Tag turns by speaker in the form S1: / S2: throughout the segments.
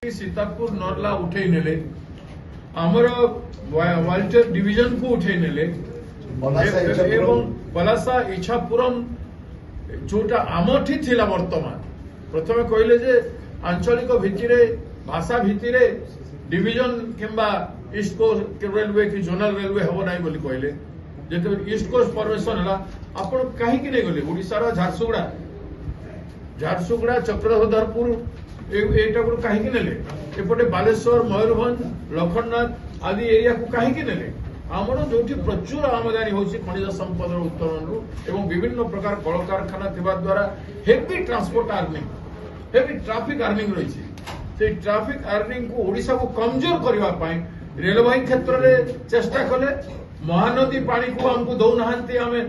S1: कि सीतापुर नर्ला उठे नेले आमर वाल्टर डिवीजन को उठे नेले एवं पलासा इच्छापुरम जोटा आमठी थिला वर्तमान प्रथमे कहले जे आंचलिक भित्तिरे भाषा भित्तिरे डिवीजन किंबा ईस्ट कोस्ट रेलवे कि जोनल रेलवे हम ना बोली कहले जो ईस्ट कोस्ट परमिशन है आपण कहीं नहीं गले ओडिशार झारसुगुड़ा चक्रधरपुर एटा को कहीं नेले एपटे बालेश्वर मयूरभंज लखननाथ आदि एरिया को कहीं नेले आमर जो प्रचुर आमदानी होची खनिज संपद उत्तोलन एवं विभिन्न प्रकार कल कारखाना थिबा द्वारा heavy transport earning heavy traffic earning रही से ट्रैफिक अर्निंग को ओडिशा को कमजोर करबा पई रेलवे क्षेत्र में चेष्टा कले महानदी पानी को हमको दौनाहांती आमे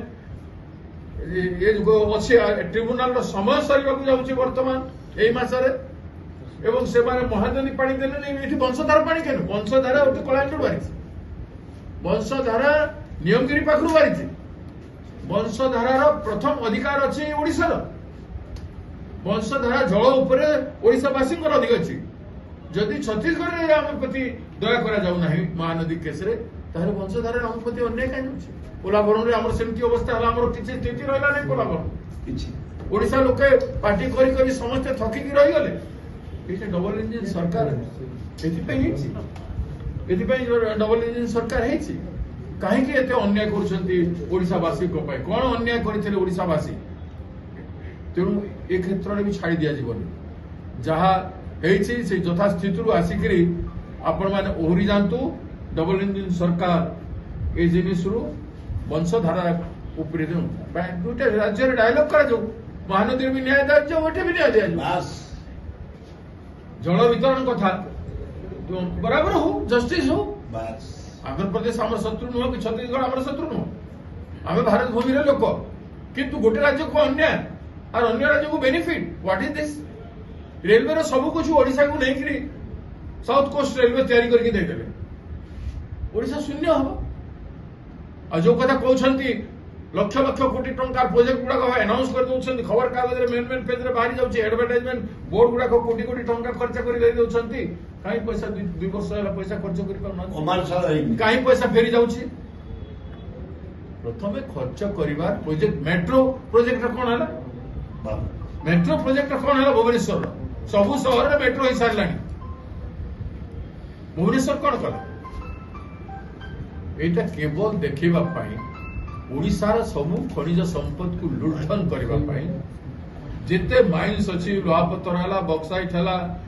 S1: ये अच्छे ट्रिब्यूनाल समय सर जाऊँगी बर्तमान यही मसरे एवं से महानदी पानी देले नहीं वंशधारा पानी केन वंशधारा उठी कलांडर बारी वंशधारा नियमगिरी पाखु बारी वंशधारार प्रथम अधिकार अच्छे ओडिशार वंशधारा जल उपरे ओडिशावासी अधिक अच्छी जदि छत्तीसगढ़ में आम प्रति दया करा जाऊ नहीं महानदी केस रे ताहले वंशधारा आम प्रति अन्याय कहीं जाउछि कोलाभरण रे हमर सेमती अवस्था हला हमर किछि स्थिति रहला नहीं कोलाभरण किछि ओडिशा लोके पार्टी करी करी समस्त थकी की रही गले एटा डबल इंजन सरकार एथि पे हिछि एथि पे डबल इंजन सरकार हिछि काहे कि एते अन्याय करछंती ओडिशावासी को पाए कोन अन्याय करिथिले ओडिशावासी तेणु ए क्षेत्र में भी छाड़ी दिया जीवन जहाँ से यथा स्थिति आसिक आपण मैंने ओहरी जातु डबल इंजिन सरकार ए जिनिस वंशधारा उपरे दुटा राज्य डायलॉग कर महानदी भी न्याय दिया गोटे भी न्याय दिया जल वितरण कथा बराबर हो जस्टिस हो आंध्र प्रदेश आम शत्रु नुह कि छत्तीसगढ़ आम शत्रु नुह आम भारत भूमि लोक किंतु गोटे राज्य को अन्याय और अन्य राज्य को benefit what is this railway रो सब कुछ ओडिशा को नहीं करी साउथ कोस्ट रेलवे तैयारी करके दे देबे ओडिशा शून्य हो आ जो कथा कहउछंती लक्ष लक्ष कोटी टंका प्रोजेक्ट गुडा को अनाउंस कर दउछंती खबर कागज रे मेन पेज रे बाहरी जाउची एडवर्टाइजमेंट बोर्ड गुडा को कोटी कोटी टंका खर्च करी दे दउछंती काई पैसा 2 वर्ष होला पैसा खर्च करी पाउना कमाल सारा काई पैसा फेरी जाउची प्रथमे खर्च करिवार प्रोजेक्ट मेट्रो प्रोजेक्ट कोन हला मेट्रो प्रोजेक्ट कौन है भुवनेश्वर सबु सहर में मेट्रो हो सारा भुवनेश्वर कौन कला यहाँ केवल देखा ओडिशार सबु खनिज संपद को लुंठन करने जिते माइन्स अच्छी लोहापत्थर है बक्साइट है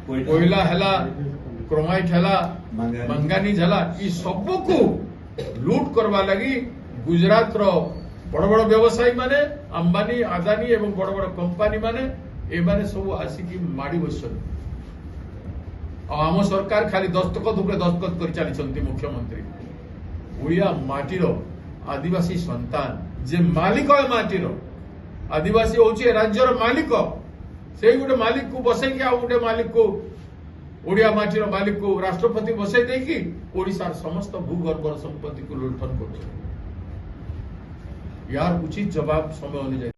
S1: कोयला है क्रोमाइट है मंगानीज है सबू को लुट करवा लगी गुजरात रो बड़ बड़ व्यवसायी माने अंबानी आदानी एवं बड़ बड़ कंपनी माने एमाने सब आसिकी माड़ी बसन आम सरकार खाली दस्तखत उपरे दस्तखत कर चली मुख्यमंत्री ओडिया माटीर आदिवासी संतान जे मालिक है माटीर आदिवासी होची राज्यर मालिक से गोटे मालिक को बसई गोटे मालिक को ओडिया माटीर मालिक को राष्ट्रपति बसई देकी ओडिशार समस्त भूगर्भर संपत्ति को लुंठन कर यार उचित जवाब समय अनुଯାयी